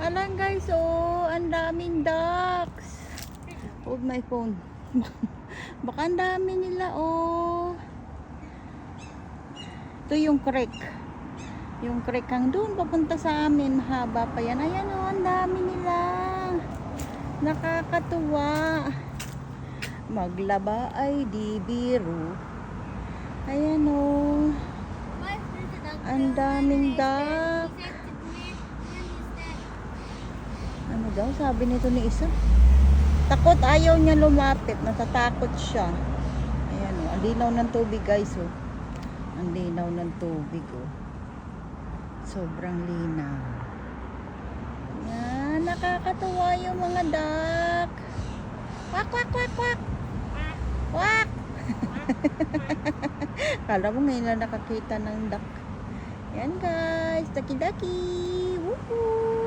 Alang guys, oh, ang daming ducks. Hold my phone. Baka ang dami nila, oh. Ito yung creek. Yung creek hang doon papunta sa amin. Mahaba pa yan. Ayan, oh, ang dami nila. Nakakatuwa. Maglaba ay di biro. Ayan, oh. Ang daming duck. Ano daw? Sabi nito ni isa. Takot, ayaw niya lumapit. Natatakot siya. Ayan, oh. Ang linaw ng tubig, guys, oh. Ang linaw ng tubig, oh. Sobrang linaw. Yan, nakakatuwa yung mga duck. Kwak, kwak, kwak, kwak. Kwak. Kala mo ngayon lang nakakita ng duck. Yan guys, daki-daki. Woohoo!